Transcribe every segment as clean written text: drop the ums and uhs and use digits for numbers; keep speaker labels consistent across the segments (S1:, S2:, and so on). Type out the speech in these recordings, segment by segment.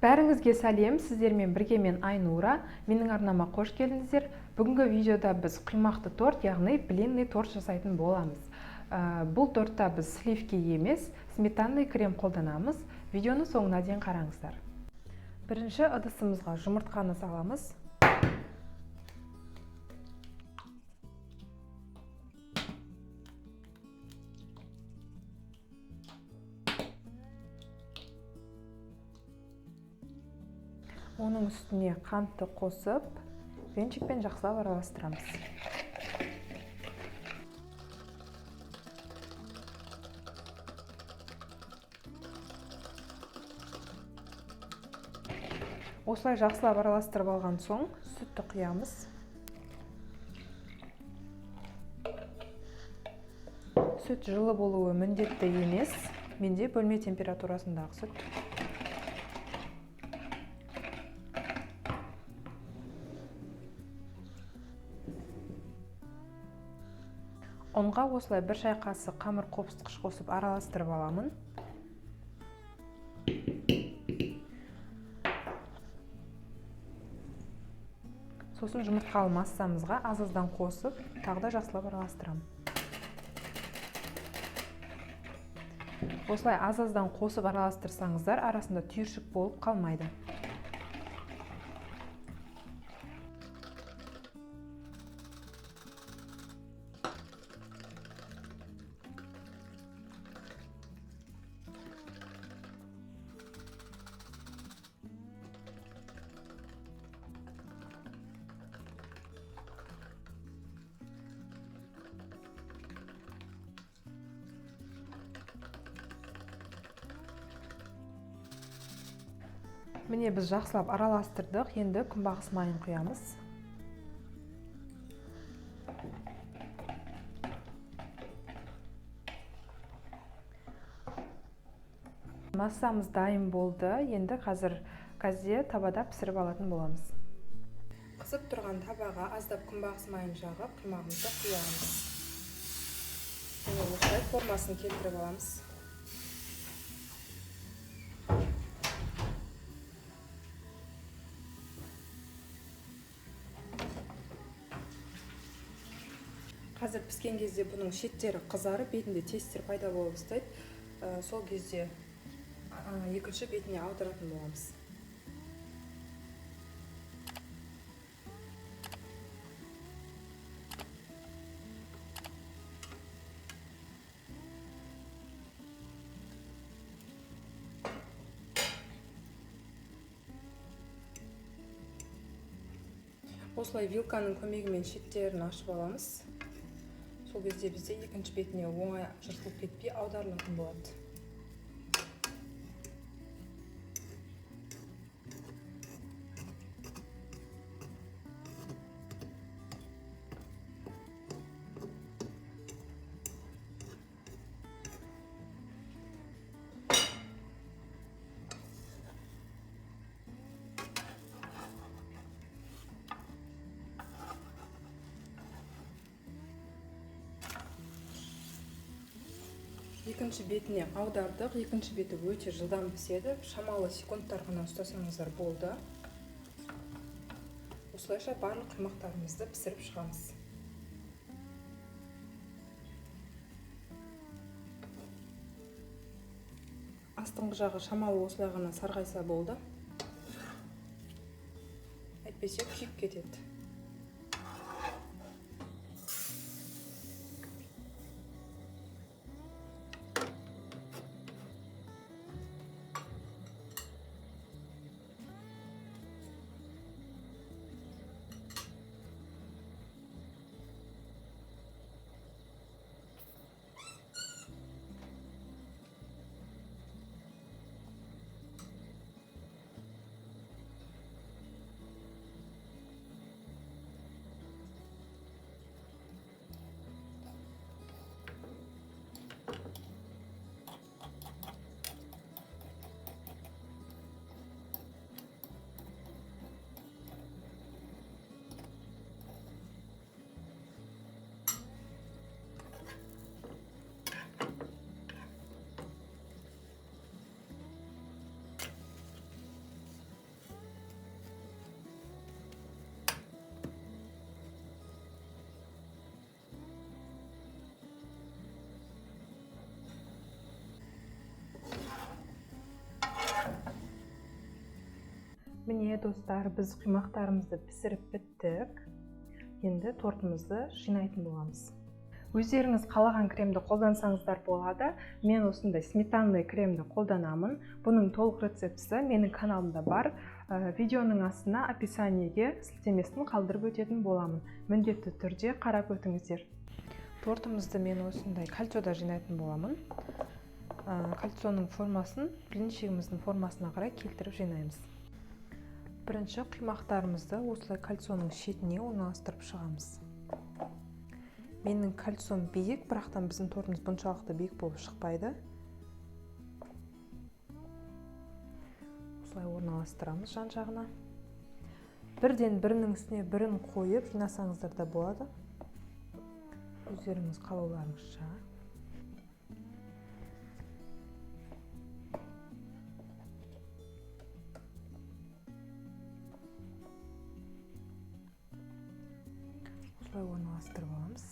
S1: Бәріңізге сәлем, сіздермен бірге мен Айнура. Менің арнама қош келдіңіздер. Бүгінгі видеода біз құймақты торт, яғни блинный торт жасайтын боламыз. Бұл тортта біз сливки емес, сметанный крем қолданамыз. Видеоны соңына дейін қараңыздар. Бірінші ыдысымызға жұмыртқаны саламыз. Оның үстіне қантты қосып, венчикпен жақсылап араластырамыз. Осылай жақсылап араластырып алған соң, сүтті құямыз. Сүт жылы болуы міндетті емес, менде бөлме температурасындағы сүт. Онға осылай бір шай қасық қамыр қопсытқыш қосып араластырып аламын. Сосын жұмыртқалы массамызға аз-аздан қосып, тағы да жақсылап араластырамын. Осылай аз-аздан қосып араластырсаңыздар, арасында түйіршік болып қалмайды. Міне біз жақсылап араластырдық, енді күнбағыс майын құямыз. Массамыз дайын болды, енді қазір газде табада пісіріп алатын боламыз. Қызып тұрған табаға аздап күнбағыс майын жағып, құймағымызды құямыз. Және осылай формасын келтіріп аламыз. Қазір піскен кезде бұның шеттері қызарып, бетінде тестер пайда болып бастайды. Сол кезде екінші бетіне аударатын боламыз. Осылай вилканың көмегімен шеттерін ашып аламыз. Сол кезде бізде екінші бетіне оңай жыртылып кетпей аударылатын болады. Екінші бетіне аудардық. Екінші беті өте жылдам піседі. Шамалы секундтар ғана ұстасаңыздар болды. Осылайша барлық құймақтарымызды пісіріп шығамыз. Астыңғы жағы шамалы осылай ғана сарғайса болды. Әйтпесе күйіп кетеді. Міне достар, біз құймақтарымызды пісіріп біттік. Енді тортымызды жинайтын боламыз. Өздеріңіз қалаған кремді қолдансаңыздар болады. Мен осындай сметанный кремді қолданамын. Бұның толық рецептісі менің каналымда бар. Видеоның астына описаниеге сілтемесін қалдырып өтетін боламын. Міндетті түрде қарап өтіңіздер. Тортымызды мен осындай кольцода жинайтын боламын. Кольцоның формасын блинчигіміздің формасына қарай келтіріп жинаймыз. Бірінші құймақтарымызды осылай кольцоның шетіне орналастырып шығамыз. Менің кольцом биік, бірақтан біздің тортымыз бұншалықты биік болып шықпайды. Осылай орналастырамыз жан-жағына. Бірден бірінің үстіне бірін қойып жинасаңыздар да болады. Өздеріңіз қалауларыңызша. Осылай орналастырып аламыз.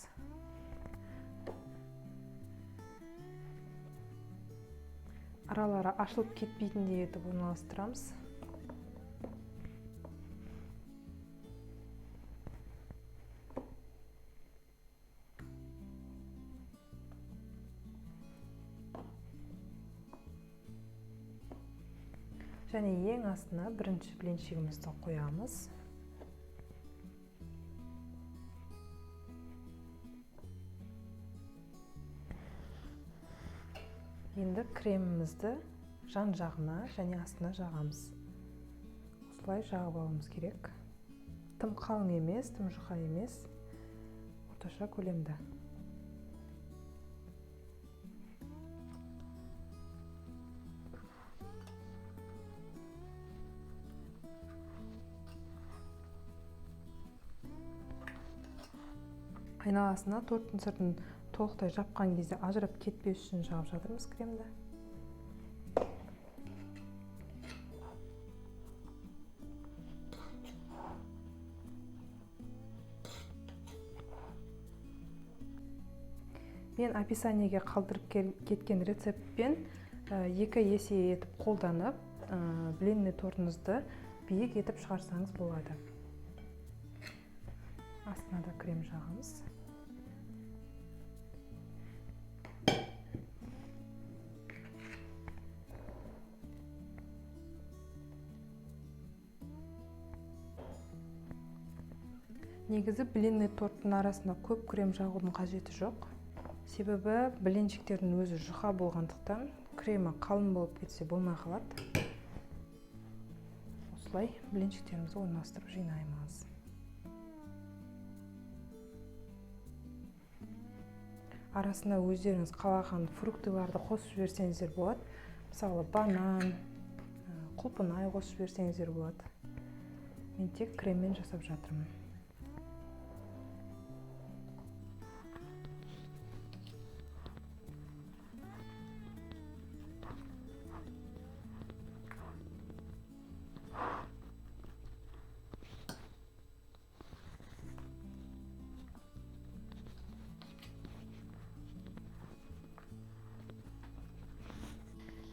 S1: Аралары ашылып кетпейтіндей етіп орналастырамыз. Және ең астына бірінші блинчигімізді қоямыз. Енді кремімізді жан-жағына және астына жағамыз. Осылай жағып алуымыз керек. Тым қалың емес, тым жұқа емес, орташа көлемді. Айналасына торттың сыртын толықтай жапқан кезде ажырап кетпес үшін жағып жатырмыз кремді. Мен описаниеге қалдырып кеткен рецептпен 2 есе етіп қолданып, блинный тортыңызды биік етіп шығарсаңыз болады. Астына да крем жағамыз. Негізі блинный торттың арасында көп крем жағудың қажеті жоқ. Себебі блинчиктердің өзі жұқа болғандықтан кремі қалың болып кетсе болмай қалады. Осылай блинчиктерімізді орналастырып жинаймыз. Арасына өздеріңіз қалаған фруктыларды қосып жіберсеңіздер болады. Мысалы, банан, құлпынай қосып жіберсеңіздер болады. Мен тек креммен жасап жатырмын.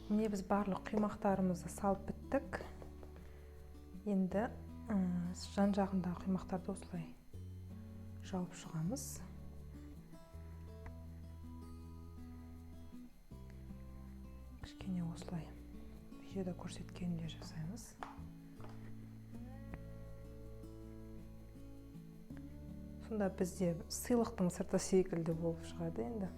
S1: Міне біз барлық құймақтарымызды салып біттік. Енді жан-жағындағы құймақтарды осылай жауып шығамыз. Кішкене осылай видеода көрсеткенде жасаймыз. Сонда бізде сыйлықтың сырты секілді болып шығады енді.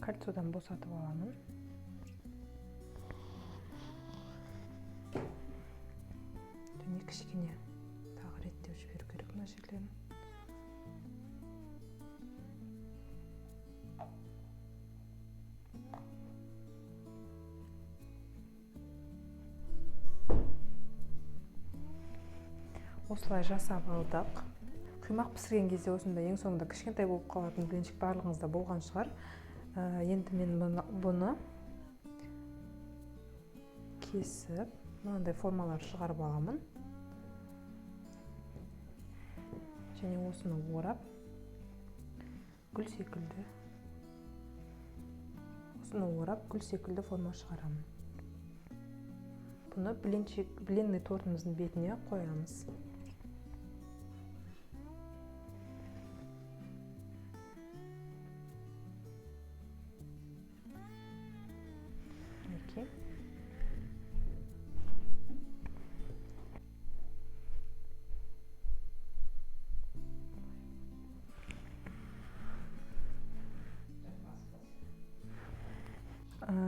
S1: Кольцодан босатып аламын. Және кішкене тағы реттеп жіберу керек мына жерлерін. осылай жасап алдық. Құймақ пісірген кезде осындай ең соңында кішкентай болып қалатын блинчик барлығыңызда болған шығар. Енді мен бұны кесіп, мынандай формалар шығарып аламын. Және осыны орап, гүл секілді. Осыны орап, гүл секілді форма шығарамын. Бұны блинный тортымыздың бетіне қоямыз.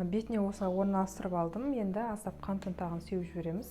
S1: Бетіне осылай орналастырып алдым. Енді аздап қант ұнтағын сеуіп жібереміз.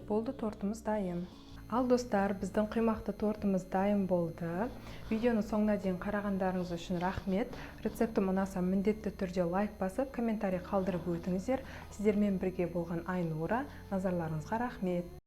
S1: Болды, тортымыз дайын. Ал достар, біздің құймақты тортымыз дайын болды. Видеоны соңына дейін қарағандарыңыз үшін рахмет. Рецептім ұнаса міндетті түрде лайк басып, комментарий қалдырып өтіңіздер. Сіздермен бірге болған Айнура. Назарларыңызға рахмет.